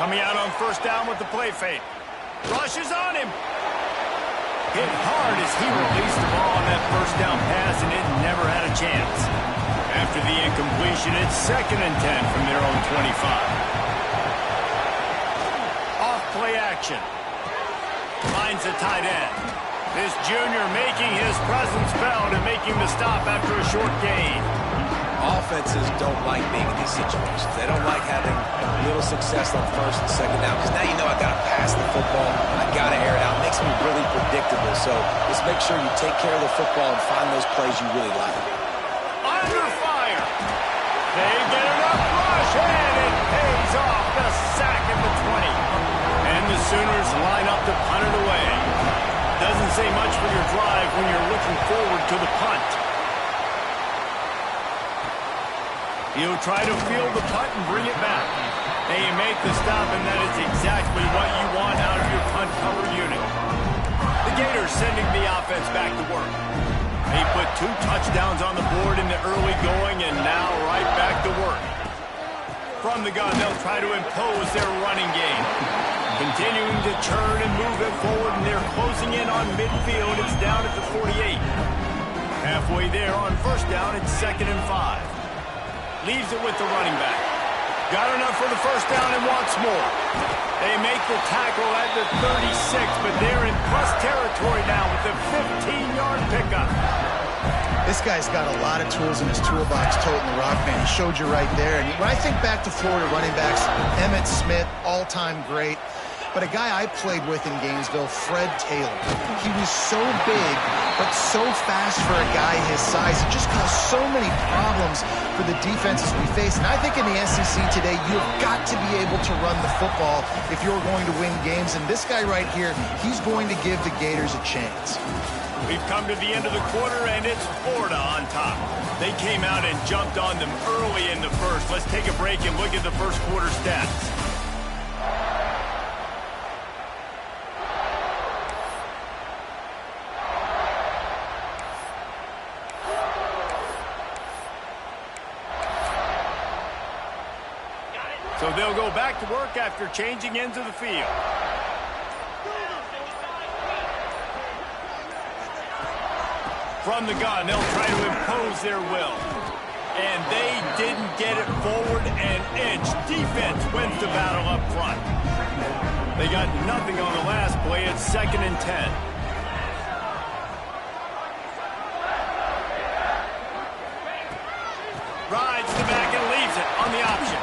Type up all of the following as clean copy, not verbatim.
Coming out on first down with the play fake. Rushes on him. Hit hard as he released the ball on that first down pass, and it never had a chance. After the incompletion, it's 2nd and 10 from their own 25. Off play action. Finds a tight end. This junior making his presence felt and making the stop after a short gain. Offenses don't like being in these situations. They don't like having little success on first and second down because now you know I got to pass the football. I got to air it out. It makes me really predictable. So just make sure you take care of the football and find those plays you really like. Under fire. They get enough rush, and it pays off. The sack at the 20. And the Sooners line up to punt it away. Doesn't say much for your drive when you're looking forward to the punt. He'll try to field the punt and bring it back. They make the stop, and that is exactly what you want out of your punt cover unit. The Gators sending the offense back to work. They put 2 touchdowns on the board in the early going, and now right back to work. From the gun, they'll try to impose their running game. Continuing to churn and move it forward, and they're closing in on midfield. It's down at the 48. Halfway there on first down, it's 2nd and 5. Leaves it with the running back. Got enough for the first down and wants more. They make the tackle at the 36, but they're in plus territory now with the 15-yard pickup. This guy's got a lot of tools in his toolbox, toting the rock, man. He showed you right there. And when I think back to Florida running backs, Emmitt Smith, all-time great. But a guy I played with in Gainesville, Fred Taylor. He was so big, but so fast for a guy his size. It just caused so many problems for the defenses we face. And I think in the SEC today, you've got to be able to run the football if you're going to win games. And this guy right here, he's going to give the Gators a chance. We've come to the end of the quarter, and it's Florida on top. They came out and jumped on them early in the first. Let's take a break and look at the first quarter stats. So they'll go back to work after changing into the field. From the gun, they'll try to impose their will. And they didn't get it forward an inch. Defense wins the battle up front. They got nothing on the last play. It's 2nd and 10. Rides the back and leaves it on the option.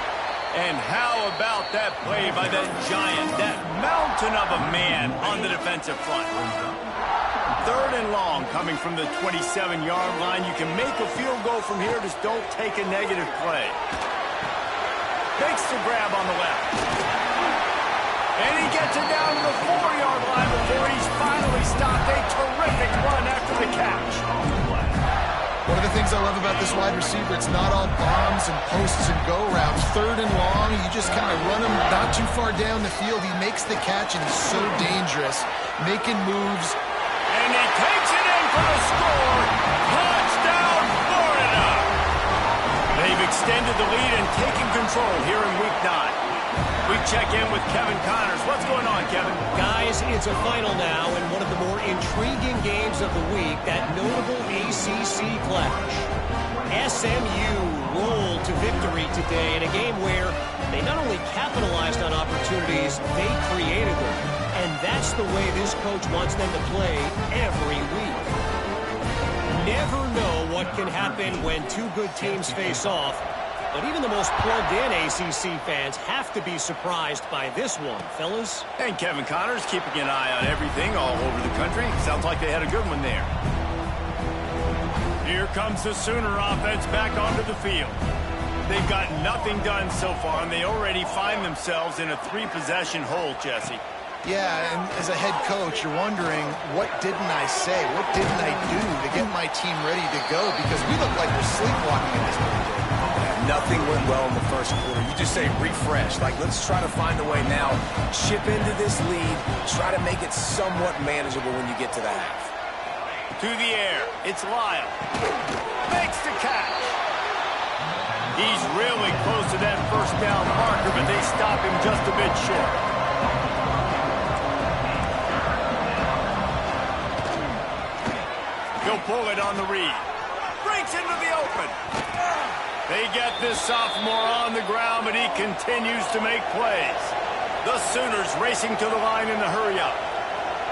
And how about that play by that giant, that mountain of a man on the defensive front? 3rd and long coming from the 27-yard line. You can make a field goal from here. Just don't take a negative play. Makes the grab on the left. And he gets it down to the 4-yard line before he's finally stopped. A terrific run after the catch. One of the things I love about this wide receiver, it's not all bombs and posts and go routes. 3rd and long, you just kind of run him not too far down the field. He makes the catch, and he's so dangerous, making moves. And he takes it in for the score. Touchdown, Florida! They've extended the lead and taken control here in Week 9. We check in with Kevin Connors. What's going on, Kevin? Guys, it's a final now, and one of the more intriguing games of the week, that notable ACC clash. SMU rolled to victory today in a game where they not only capitalized on opportunities, they created them. And that's the way this coach wants them to play every week. Never know what can happen when 2 good teams face off. But even the most plugged-in ACC fans have to be surprised by this one, fellas. And Kevin Connors keeping an eye on everything all over the country. Sounds like they had a good one there. Here comes the Sooner offense back onto the field. They've got nothing done so far, and they already find themselves in a 3-possession hole, Jesse. Yeah, and as a head coach, you're wondering, what didn't I say? What didn't I do to get my team ready to go? Because we look like we're sleepwalking at this point. Nothing went well in the first quarter. You just say refresh. Like, let's try to find a way now. Chip into this lead. Try to make it somewhat manageable when you get to the half. To the air. It's Lyle. Makes the catch. He's really close to that first down marker, but they stop him just a bit short. He'll pull it on the read. Breaks into the open. They get this sophomore on the ground, but he continues to make plays. The Sooners racing to the line in the hurry-up.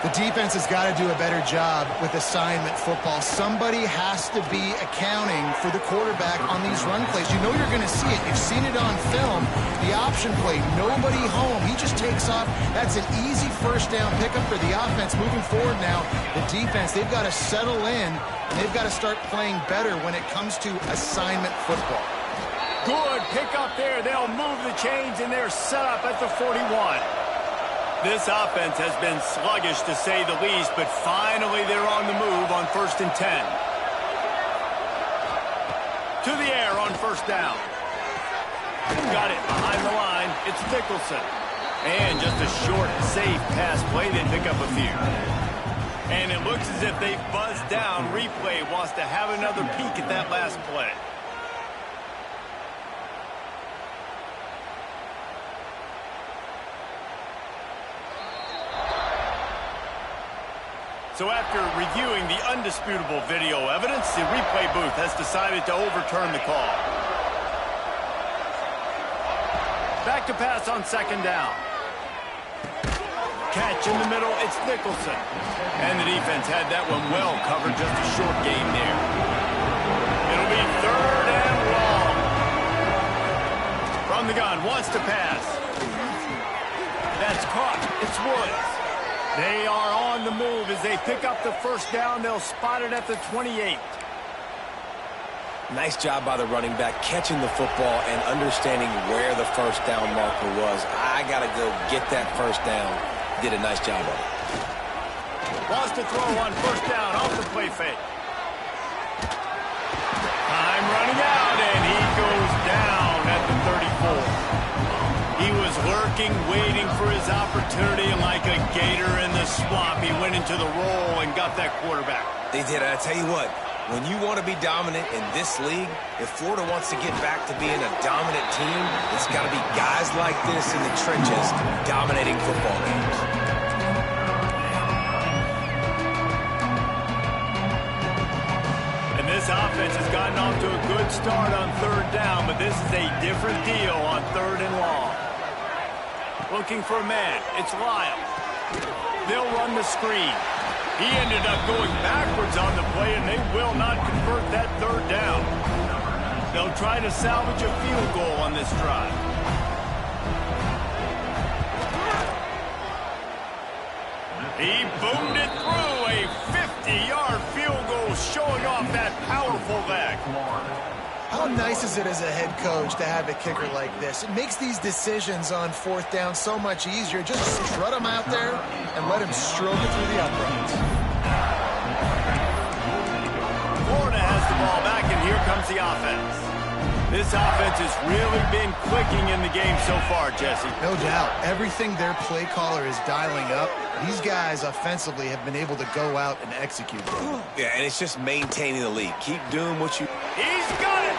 The defense has got to do a better job with assignment football. Somebody has to be accounting for the quarterback on these run plays. You know you're going to see it. You've seen it on film. The option play, nobody home. He just takes off. That's an easy first down pickup for the offense. Moving forward now, the defense, they've got to settle in, and they've got to start playing better when it comes to assignment football. Good pickup there. They'll move the chains, and they're set up at the 41. This offense has been sluggish, to say the least, but finally they're on the move on 1st and 10. To the air on first down. Got it behind the line. It's Nicholson. And just a short, safe pass play. They pick up a few. And it looks as if they've buzzed down. Replay wants to have another peek at that last play. So after reviewing the undisputable video evidence, the replay booth has decided to overturn the call. Back to pass on 2nd down. Catch in the middle, it's Nicholson. And the defense had that one well covered, just a short gain there. It'll be 3rd and long. From the gun, wants to pass. That's caught, it's Woods. They are on the move as they pick up the first down. They'll spot it at the 28. Nice job by the running back, catching the football and understanding where the first down marker was. I got to go get that first down. Did a nice job of it. Wants to throw on first down off the play fake. Time running out, and he goes down at the 34. He was lurking, waiting for his opportunity, and like a gator in the swamp, he went into the roll and got that quarterback. They did. I tell you what, when you want to be dominant in this league, if Florida wants to get back to being a dominant team, it's got to be guys like this in the trenches dominating football games. And this offense has gotten off to a good start on 3rd down, but this is a different deal on 3rd and long. Looking for a man. It's Lyle. They'll run the screen. He ended up going backwards on the play, and they will not convert that 3rd down. They'll try to salvage a field goal on this drive. He boomed it through. A 50-yard field goal showing off that powerful leg. How nice is it as a head coach to have a kicker like this? It makes these decisions on 4th down so much easier. Just strut him out there and let him stroke it through the uprights. Florida has the ball back, and here comes the offense. This offense has really been clicking in the game so far, Jesse. No doubt. Everything their play caller is dialing up, these guys offensively have been able to go out and execute. Yeah, and it's just maintaining the lead. Keep doing what you... He's got it.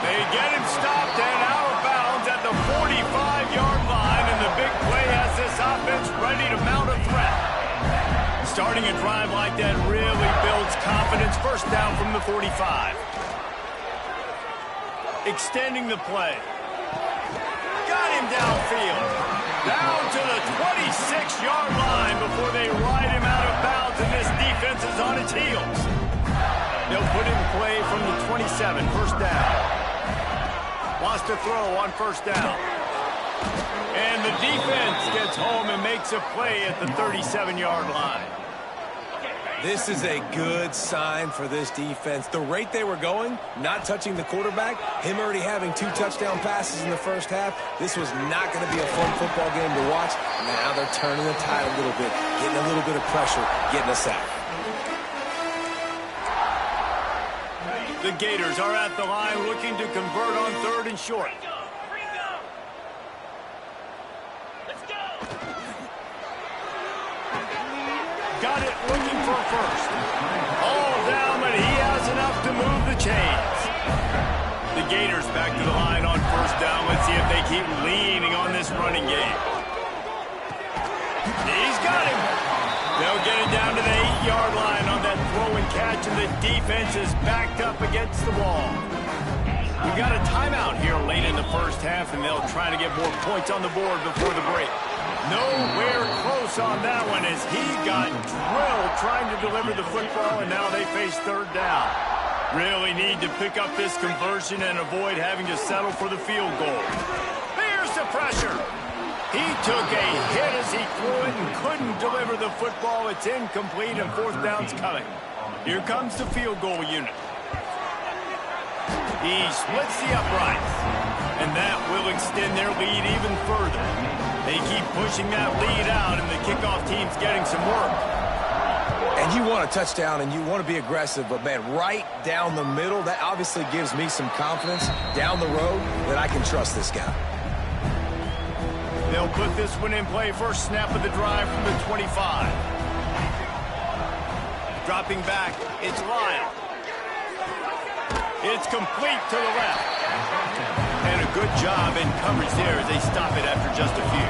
They get him stopped and out of bounds at the 45-yard line, and the big play has this offense ready to mount a threat. Starting a drive like that really builds confidence. First down from the 45. Extending the play. Got him downfield. Down to the 26-yard line before they ride him out of bounds, and this defense is on its heels. They'll put in play from the 27, first down. Wants to throw on first down. And the defense gets home and makes a play at the 37-yard line. This is a good sign for this defense. The rate they were going, not touching the quarterback, him already having 2 touchdown passes in the first half, this was not going to be a fun football game to watch. Now they're turning the tide a little bit, getting a little bit of pressure, getting a sack. The Gators are at the line looking to convert on 3rd and short. Got it, looking for first. All down, but he has enough to move the chains. The Gators back to the line on first down. Let's see if they keep leaning on this running game. He's got him. They'll get it down to the 8-yard line on that throw and catch, and the defense is backed up against the wall. We've got a timeout here late in the first half, and they'll try to get more points on the board before the break. Nowhere close on that one as he got drilled trying to deliver the football, and now they face third down. Really need to pick up this conversion and avoid having to settle for the field goal. There's the pressure. He took a hit as he threw it and couldn't deliver the football. It's incomplete, and fourth down's coming. Here comes the field goal unit. He splits the uprights, and that will extend their lead even further. They keep pushing that lead out, and the kickoff team's getting some work. And you want a touchdown, and you want to be aggressive, but, man, right down the middle, that obviously gives me some confidence down the road that I can trust this guy. They'll put this one in play. First snap of the drive from the 25. Dropping back, it's Lyle. It's complete to the left. And a good job in coverage there as they stop it after just a few.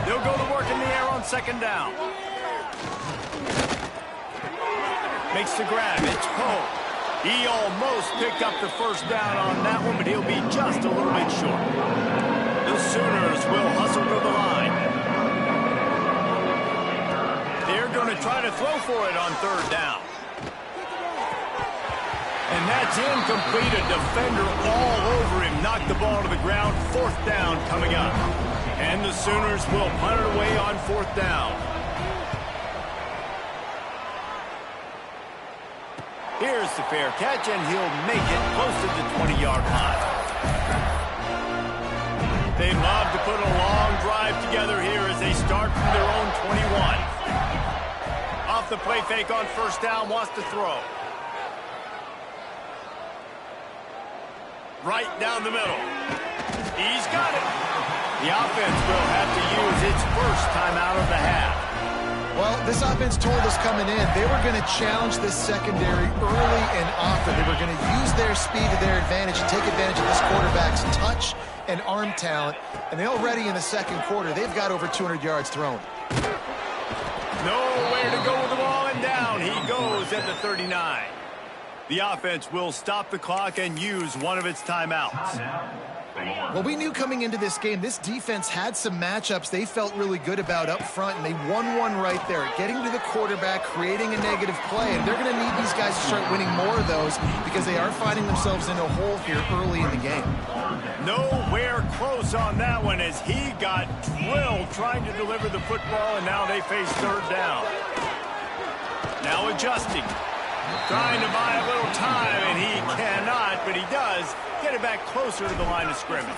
They'll go to work in the air on second down. Makes the grab. It's Poe. He almost picked up the first down on that one, but he'll be just a little bit short. The Sooners will hustle to the line. They're going to try to throw for it on third down. And that's incomplete. A defender all over him. Knocked the ball to the ground. Fourth down coming up. And the Sooners will punt it away on fourth down. Here's the fair catch, and he'll make it close to the 20-yard line. They love to put a long drive together here as they start from their own 21. Off the play fake on first down, wants to throw. Right down the middle. He's got it. The offense will have to use its first timeout of the half. Well, this offense told us coming in they were going to challenge this secondary early and often. They were going to use their speed to their advantage and take advantage of this quarterback's touch and arm talent. And they already in the second quarter, they've got over 200 yards thrown. Nowhere to go with the ball, and down he goes at the 39. The offense will stop the clock and use one of its timeouts. Well, we knew coming into this game, this defense had some matchups they felt really good about up front, and they won one right there, getting to the quarterback, creating a negative play, and they're going to need these guys to start winning more of those because they are finding themselves in a hole here early in the game. Nowhere close on that one as he got drilled trying to deliver the football, and now they face third down. Now adjusting. Trying to buy a little time, and he cannot, but he does get it back closer to the line of scrimmage.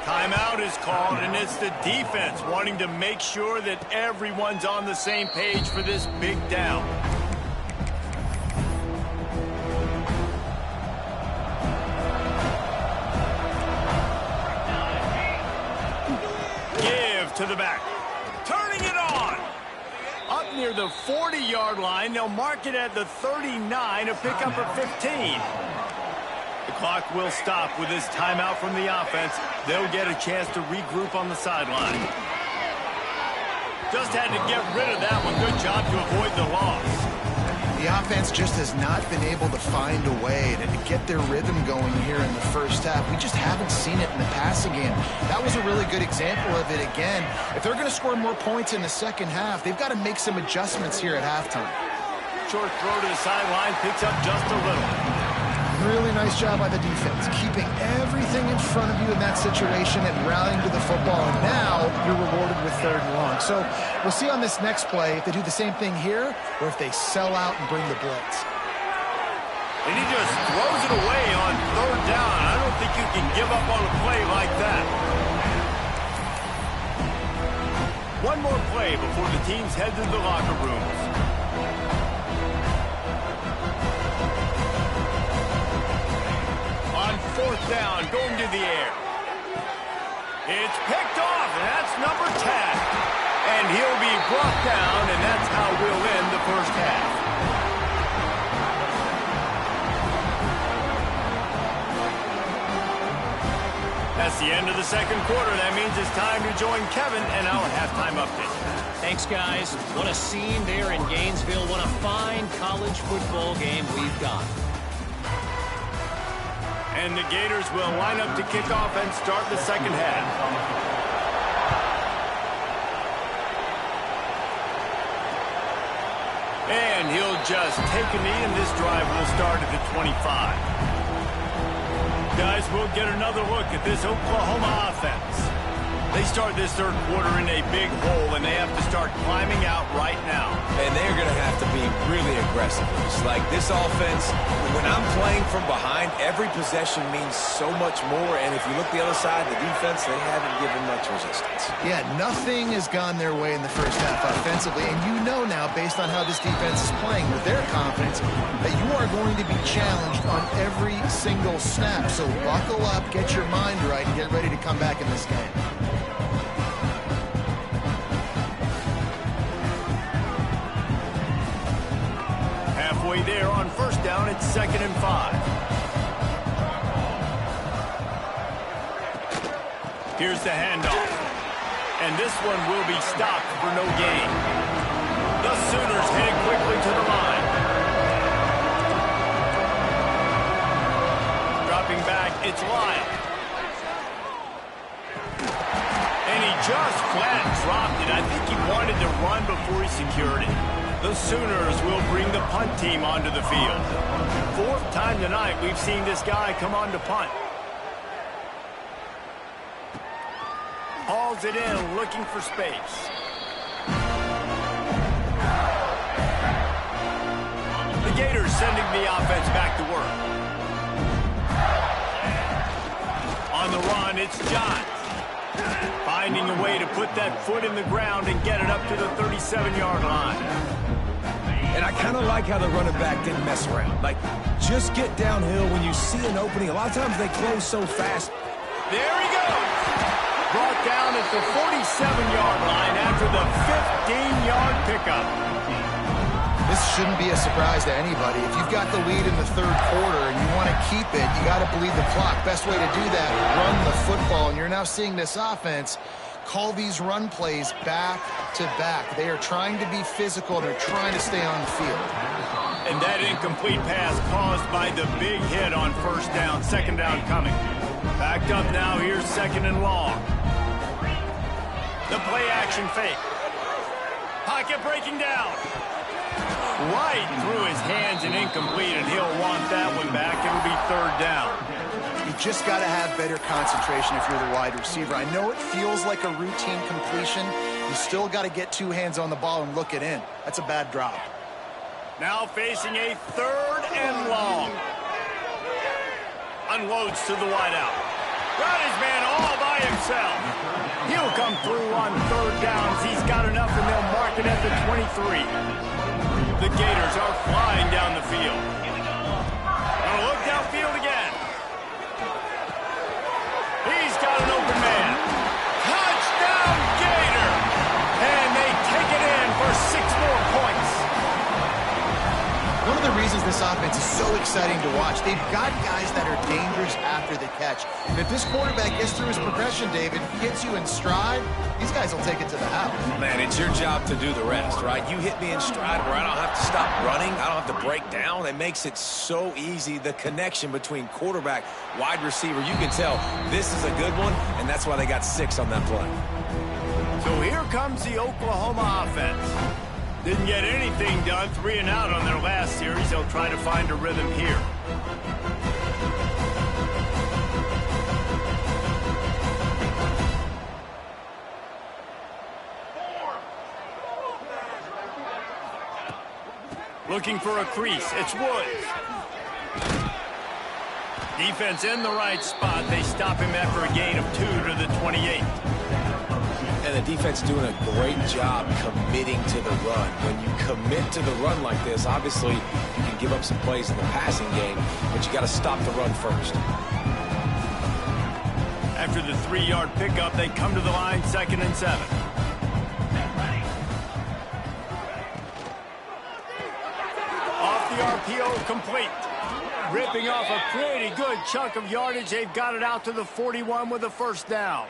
Timeout is called, and it's the defense wanting to make sure that everyone's on the same page for this big down. Give to the back. Turning it on. Up near the 40-yard line, they'll mark it at the 39, a pickup of 15. The clock will stop with this timeout from the offense. They'll get a chance to regroup on the sideline. Just had to get rid of that one. Good job to avoid the loss. The offense just has not been able to find a way to get their rhythm going here in the first half. We just haven't seen it in the passing game. That was a really good example of it again. If they're going to score more points in the second half, they've got to make some adjustments here at halftime. Short throw to the sideline, picks up just a little. Really nice job by the defense, keeping everything in front of you in that situation and rallying to the football. And now you're rewarded with third and long. So we'll see on this next play if they do the same thing here or if they sell out and bring the blitz. And he just throws it away on third down. I don't think you can give up on a play like that. One more play before the teams head to the locker rooms. On fourth down, going to the air. It's picked off, and that's number 10. And he'll be brought down, and that's how we'll end the first half. That's the end of the second quarter. That means it's time to join Kevin and our halftime update. Thanks, guys. What a scene there in Gainesville. What a fine college football game we've got. And the Gators will line up to kick off and start the second half. And he'll just take a knee, and this drive will start at the 25. Guys, we'll get another look at this Oklahoma offense. They start this third quarter in a big hole, and they have to start climbing out right now. And they're going to have to be really aggressive. It's like this offense, when I'm playing from behind, every possession means so much more. And if you look the other side, the defense, they haven't given much resistance. Yeah, nothing has gone their way in the first half offensively. And you know now, based on how this defense is playing with their confidence, that you are going to be challenged on every single snap. So buckle up, get your mind right, and get ready to come back in this game. Halfway there on first down, it's 2nd and 5. Here's the handoff. And this one will be stopped for no gain. The Sooners heading quickly to the line. Dropping back, it's Lyle. And he just flat dropped it. I think he wanted to run before he secured it. The Sooners will bring the punt team onto the field. 4th time tonight we've seen this guy come on to punt. Hauls it in, looking for space. The Gators sending the offense back to work. On the run, it's Johns. Finding a way to put that foot in the ground and get it up to the 37-yard line. And I kind of like how the running back didn't mess around. Like, just get downhill when you see an opening. A lot of times they close so fast. There he goes. Brought down at the 47-yard line after the 15-yard pickup. This shouldn't be a surprise to anybody. If you've got the lead in the third quarter and you want to keep it, you got to bleed the clock. Best way to do that, run the football. And you're now seeing this offense call these run plays back to back. They are trying to be physical, and they're trying to stay on the field. And that incomplete pass caused by the big hit on first down. 2nd down coming. Backed up now. Here's 2nd and long. The play action fake. Pocket breaking down. Right through his hands and incomplete, and he'll want that one back. It'll be 3rd down. You just got to have better concentration if you're the wide receiver. I know it feels like a routine completion. You still got to get 2 hands on the ball and look it in. That's a bad drop. Now facing a 3rd and long. Unloads to the wideout. Got his man all by himself. He'll come through on 3rd downs. He's got enough, and they'll mark it at the 23. The Gators are flying down the field. Gonna look downfield again. He's got an open man. Touchdown, Gator! And they take it in for 6 more points. One of the reasons this offense is so exciting to watch, they've got guys that are dangerous after the catch. And if this quarterback gets through his progression, David, gets you in stride, these guys will take it to the house. Man, it's your job to do the rest, right? You hit me in stride where I don't have to stop running. I don't have to break down. It makes it so easy. The connection between quarterback, wide receiver, you can tell this is a good one, and that's why they got 6 on that play. So here comes the Oklahoma offense. Didn't get anything done, 3 and out on their last series. They'll try to find a rhythm here. Looking for a crease. It's Woods. Defense in the right spot. They stop him after a gain of 2 to the 28. And the defense doing a great job committing to the run. When you commit to the run like this, obviously you can give up some plays in the passing game, but you got to stop the run first. After the 3-yard pickup, they come to the line, 2nd and 7. Off the RPO, complete. Ripping off a pretty good chunk of yardage. They've got it out to the 41 with a first down.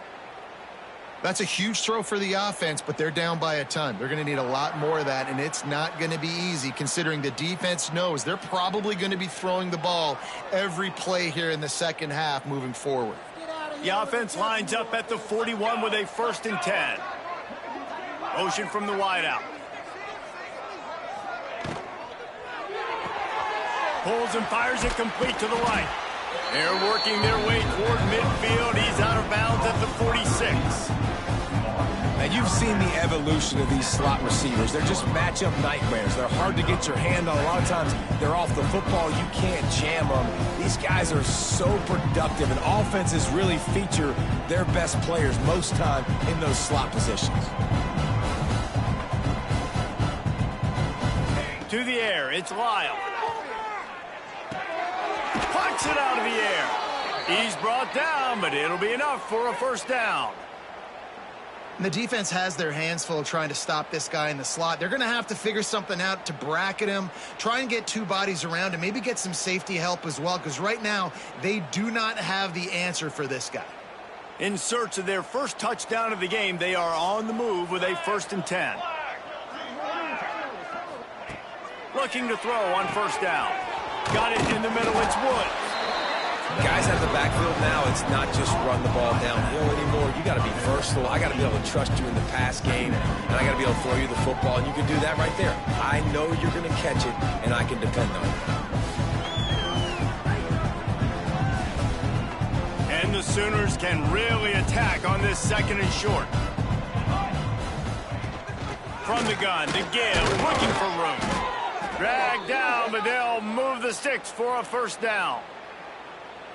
That's a huge throw for the offense, but they're down by a ton. They're going to need a lot more of that, and it's not going to be easy considering the defense knows they're probably going to be throwing the ball every play here in the second half moving forward. The offense lines up at the 41 with a first and 10. Motion from the wideout. Pulls and fires it complete to the right. They're working their way toward midfield. He's out of bounds at the 46. And you've seen the evolution of these slot receivers. They're just matchup nightmares. They're hard to get your hand on. A lot of times they're off the football. You can't jam them. These guys are so productive, and offenses really feature their best players most time in those slot positions. To the air, it's Lyle. Plucks it out of the air. He's brought down, but it'll be enough for a first down. And the defense has their hands full trying to stop this guy in the slot. They're going to have to figure something out to bracket him, try and get two bodies around him, maybe get some safety help as well, because right now they do not have the answer for this guy. In search of their first touchdown of the game, they are on the move with a first and 10. Looking to throw on first down. Got it in the middle, it's Woods. Guys out of the backfield now, it's not just run the ball downhill anymore. You got to be versatile. I got to be able to trust you in the pass game, and I got to be able to throw you the football, and you can do that right there. I know you're going to catch it, and I can depend on it. And the Sooners can really attack on this second and short. From the gun, to Gill, looking for room. Dragged down, but they'll move the sticks for a first down.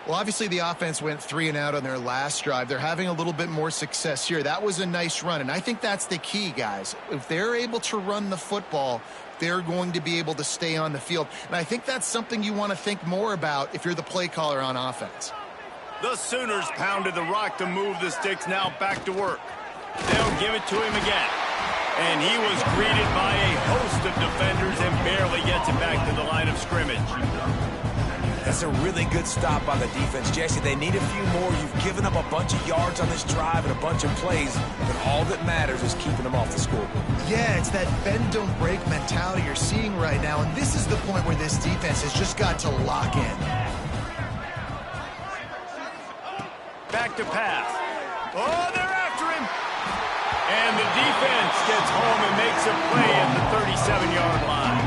Well, obviously the offense went 3 and out on their last drive. They're having a little bit more success here. That was a nice run, and I think that's the key, guys. If they're able to run the football, they're going to be able to stay on the field. And I think that's something you want to think more about if you're the play caller on offense. The Sooners pounded the rock to move the sticks, now back to work. They'll give it to him again. And he was greeted by a host of defenders and barely gets it back to the line of scrimmage. That's a really good stop by the defense. Jesse, they need a few more. You've given up a bunch of yards on this drive and a bunch of plays, but all that matters is keeping them off the scoreboard. Yeah, it's that bend, don't break mentality you're seeing right now, and this is the point where this defense has just got to lock in. Back to pass. Oh, they're after him. And the defense gets home and makes a play at the 37-yard line.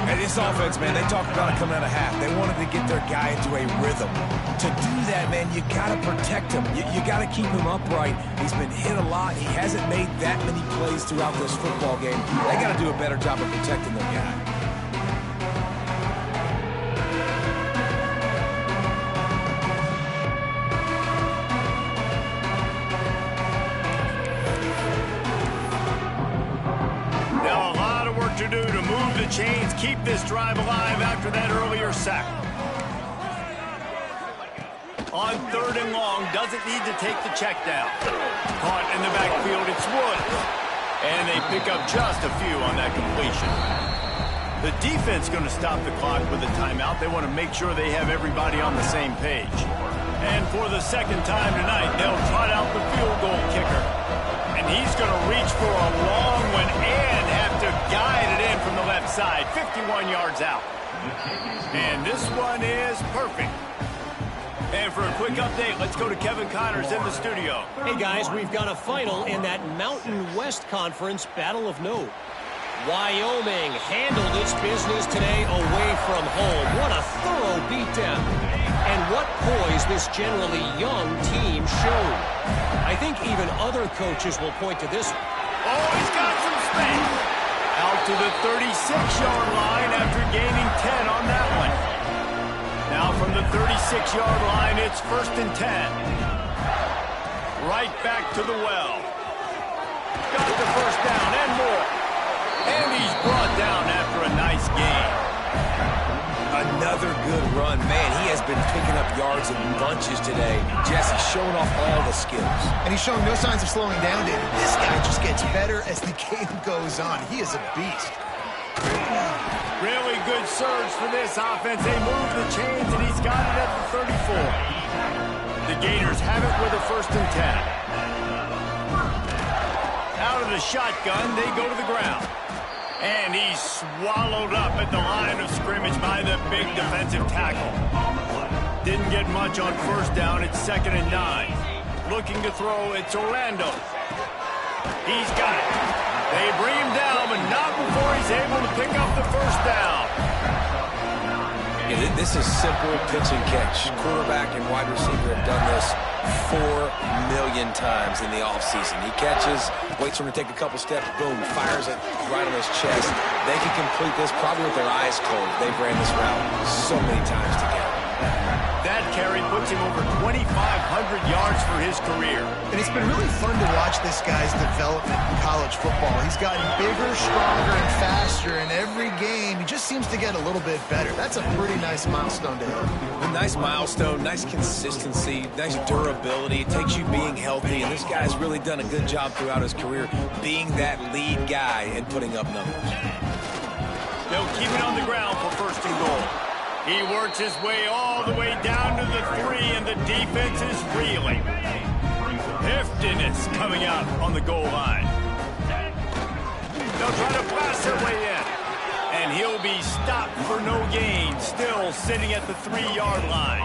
And this offense, man, they talked about it coming out of half. They wanted to get their guy into a rhythm. To do that, man, you got to protect him. You got to keep him upright. He's been hit a lot. He hasn't made that many plays throughout this football game. They got to do a better job of protecting their guy. To do to move the chains, keep this drive alive after that earlier sack. On third and long, doesn't need to take the check down. Caught in the backfield, it's Woods. And they pick up just a few on that completion. The defense going to stop the clock with a timeout. They want to make sure they have everybody on the same page. And for the second time tonight, they'll trot out the field goal kicker. And he's going to reach for a long one and have to guide it in from the left side, 51 yards out. And this one is perfect. And for a quick update, let's go to Kevin Connors in the studio. Hey, guys, we've got a final in that Mountain West Conference Battle of Note. Wyoming handled its business today away from home. What a thorough beatdown. And what poise this generally young team showed. I think even other coaches will point to this. Oh, he's got some space. Out to the 36-yard line after gaining 10 on that one. Now from the 36-yard line, it's first and 10. Right back to the well. Got the first down and more. And he's brought down after a nice gain. Another good run. Man, he has been picking up yards in bunches today. Jesse showing off all the skills. And he's showing no signs of slowing down, David. This guy just gets better as the game goes on. He is a beast. Really good surge for this offense. They move the chains, and he's got it at the 34. The Gators have it with a 1st and 10. Out of the shotgun, they go to the ground. And he's swallowed up at the line of scrimmage by the big defensive tackle. Didn't get much on 1st down. It's 2nd and 9. Looking to throw, it's Orlando. He's got it. They bring him down, but not before he's able to pick up the 1st down. Yeah, this is simple pitch and catch. Quarterback and wide receiver have done this 4 million times in the offseason. He catches, waits for him to take a couple steps, boom, fires it right on his chest. They can complete this probably with their eyes closed. They've ran this route so many times together. That carry puts him over 2,500 yards for his career. And it's been really fun to watch this guy's development in college football. He's gotten bigger, stronger, and faster in every game. He just seems to get a little bit better. That's a pretty nice milestone to hit. A nice milestone, nice consistency, nice durability. It takes you being healthy, and this guy's really done a good job throughout his career being that lead guy and putting up numbers. They'll keep it on the ground for 1st and goal. He works his way all the way down to the 3, and the defense is reeling. Heftiness coming out on the goal line. They'll try to pass their way in. And he'll be stopped for no gain, still sitting at the 3-yard line.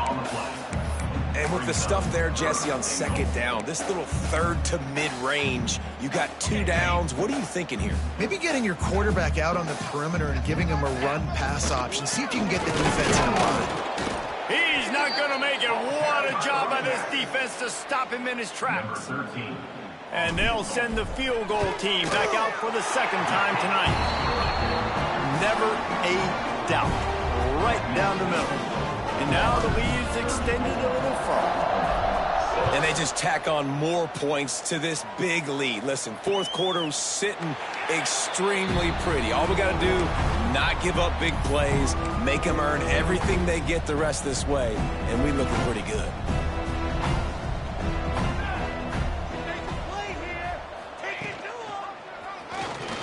And with the stuff there, Jesse, on 2nd down, this little 3rd to mid-range, you got 2 downs. What are you thinking here? Maybe getting your quarterback out on the perimeter and giving him a run-pass option. See if you can get the defense in a bind. He's not going to make it. What a job by this defense to stop him in his tracks. And they'll send the field goal team back out for the 2nd time tonight. Never a doubt. Right down the middle. And now the lead's extended a little further. And they just tack on more points to this big lead. Listen, 4th quarter was sitting extremely pretty. All we got to do, not give up big plays, make them earn everything they get the rest this way, and we looking pretty good.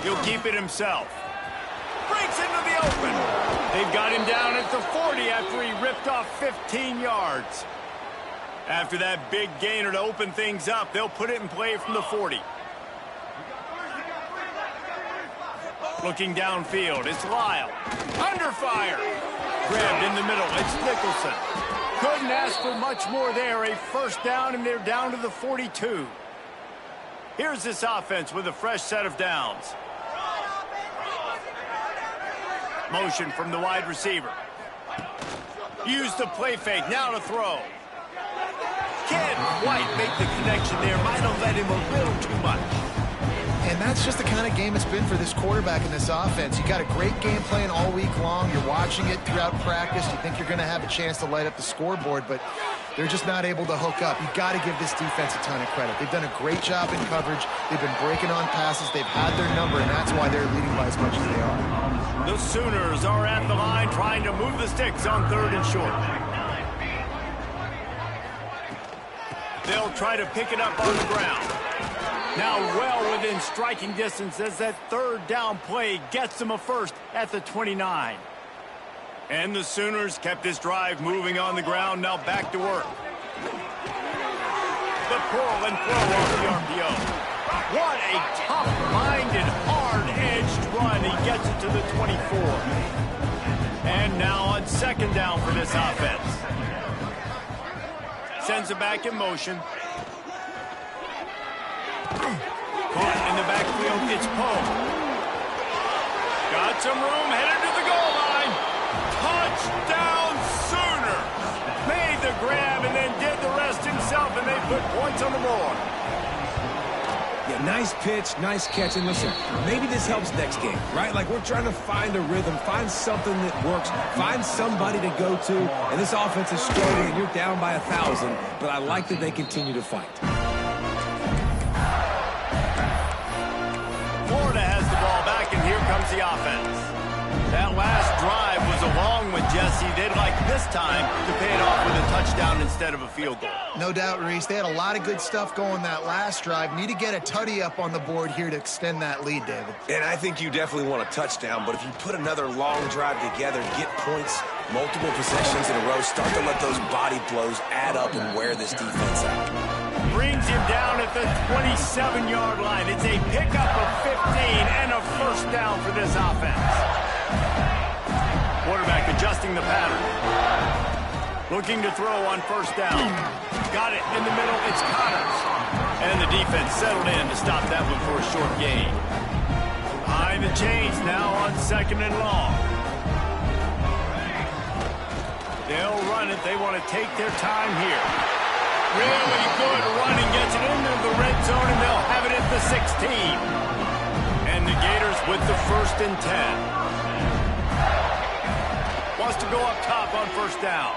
He'll keep it himself. Breaks into the open. They've got him down at the 40 after he ripped off 15 yards. After that big gainer to open things up, they'll put it in play from the 40. Looking downfield, it's Lyle. Under fire. Grabbed in the middle, it's Nicholson. Couldn't ask for much more there. A 1st down, and they're down to the 42. Here's this offense with a fresh set of downs. Motion from the wide receiver. Use the play fake, now to throw. Can't quite make the connection there. Might have let him a little too much. And that's just the kind of game it's been for this quarterback in this offense. You got a great game plan all week long. You're watching it throughout practice. You think you're going to have a chance to light up the scoreboard, but they're just not able to hook up. You got to give this defense a ton of credit. They've done a great job in coverage. They've been breaking on passes. They've had their number, and that's why they're leading by as much as they are. The Sooners are at the line trying to move the sticks on 3rd and short. They'll try to pick it up on the ground. Now well within striking distance as that 3rd down play gets them a 1st at the 29. And the Sooners kept this drive moving on the ground, now back to work. The pull and throw off the RPO. What a tough-minded, hard-edged run. He gets it to the 24. And now on 2nd down for this offense. Sends it back in motion. Caught in the backfield, it's Poe. Got some room, headed to the goal line. Touchdown Sooner. Made the grab and then did the rest himself, and they put points on the board. Yeah, nice pitch, nice catch, and listen, maybe this helps next game, right? Like, we're trying to find a rhythm, find something that works, find somebody to go to, and this offense is struggling, and you're down by 1,000, but I like that they continue to fight. Florida has the ball back, and here comes the offense. That last drive was goes along with Jesse. They'd like this time to pay it off with a touchdown instead of a field goal. No doubt, Reese. They had a lot of good stuff going that last drive. Need to get a tutty up on the board here to extend that lead, David. And I think you definitely want a touchdown, but if you put another long drive together, get points, multiple possessions in a row, start to let those body blows add up and wear this defense out. Brings him down at the 27-yard line. It's a pickup of 15 and a first down for this offense. Quarterback adjusting the pattern. Looking to throw on first down. Got it in the middle. It's Connors. And the defense settled in to stop that one for a short gain. Behind the chains now on second and long. They'll run it. They want to take their time here. Really good running. Gets it into the red zone, and they'll have it at the 16. And the Gators with the 1st and 10. Wants to go up top on first down.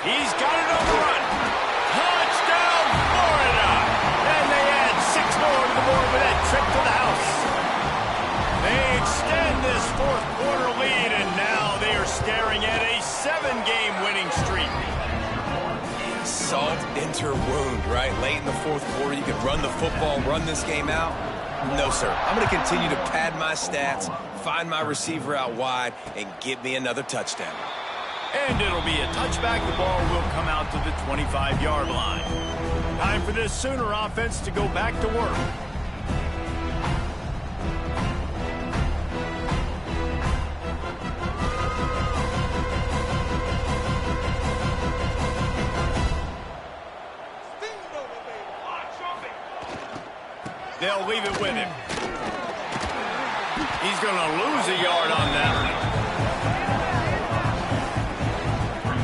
He's got it on the run. Touchdown, Florida! And they add 6 more to the board with that trip to the house. They extend this 4th quarter lead, and now they are staring at a 7-game winning streak. Salt enter wound, right? Late in the 4th quarter, you can run the football, run this game out. No, sir. I'm going to continue to pad my stats, find my receiver out wide, and get me another touchdown. And it'll be a touchback. The ball will come out to the 25-yard line. Time for this Sooner offense to go back to work. They'll leave it with him. He's going to lose a yard on that one.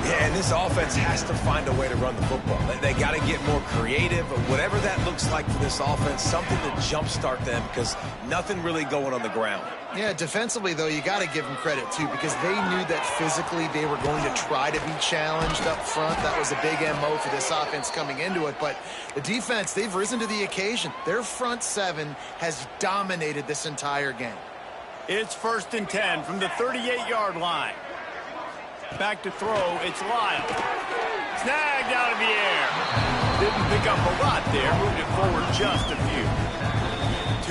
Yeah, and this offense has to find a way to run the football. They got to get more creative, whatever that looks like for this offense, something to jumpstart them because nothing really going on the ground. Yeah, defensively, though, you got to give them credit, too, because they knew that physically they were going to try to be challenged up front. That was a big MO for this offense coming into it. But the defense, they've risen to the occasion. Their front 7 has dominated this entire game. It's 1st and 10 from the 38-yard line. Back to throw, it's Lyle. Snagged out of the air. Didn't pick up a lot there, moved it forward just a few.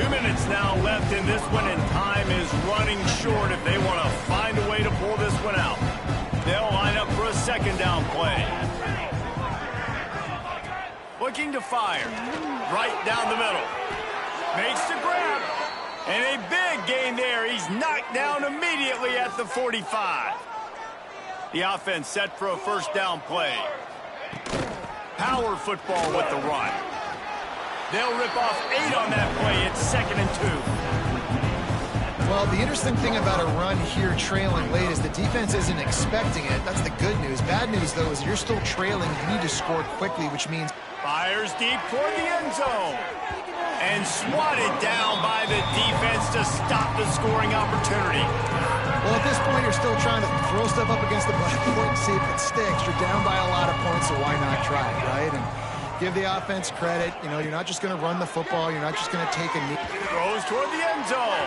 2 minutes now left in this one, and time is running short if they want to find a way to pull this one out. They'll line up for a 2nd down play. Looking to fire. Right down the middle. Makes the grab. And a big gain there. He's knocked down immediately at the 45. The offense set for a 1st down play. Power football with the run. They'll rip off 8 on that play. It's 2nd and 2. Well, the interesting thing about a run here trailing late is the defense isn't expecting it. That's the good news. Bad news, though, is you're still trailing. You need to score quickly, which means... Fires deep toward the end zone. And swatted down by the defense to stop the scoring opportunity. Well, at this point, you're still trying to throw stuff up against the black point and see if it sticks. You're down by a lot of points, so why not try it, right? And give the offense credit. You know, you're not just going to run the football. You're not just going to take a knee. Throws toward the end zone.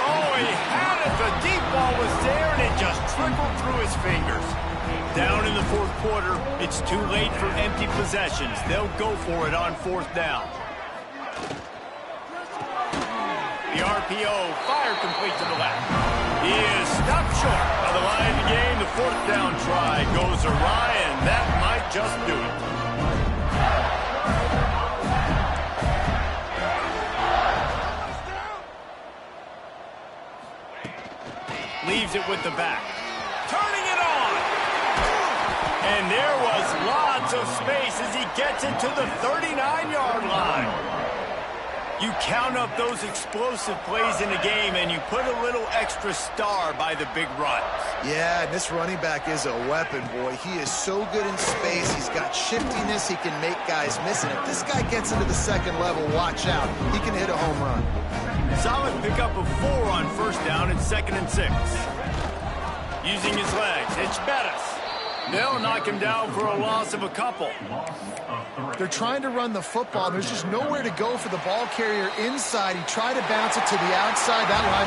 Oh, he had it. The deep ball was there, and it just trickled through his fingers. Down in the 4th quarter, it's too late for empty possessions. They'll go for it on 4th down. The RPO, fire complete to the left. He is stopped short by the line of the game. The 4th down try goes awry, and that might just do it. Leaves it with the back. Turning it on. And there was lots of space as he gets it to the 39-yard line. You count up those explosive plays in the game, and you put a little extra star by the big runs. Yeah, and this running back is a weapon, boy. He is so good in space. He's got shiftiness. He can make guys miss. And if this guy gets into the 2nd level, watch out. He can hit a home run. Solid pickup of 4 on 1st down and 2nd and 6. Using his legs, it's Bettis. They'll knock him down for a loss of a couple. They're trying to run the football. There's just nowhere to go for the ball carrier inside. He tried to bounce it to the outside. That linebacker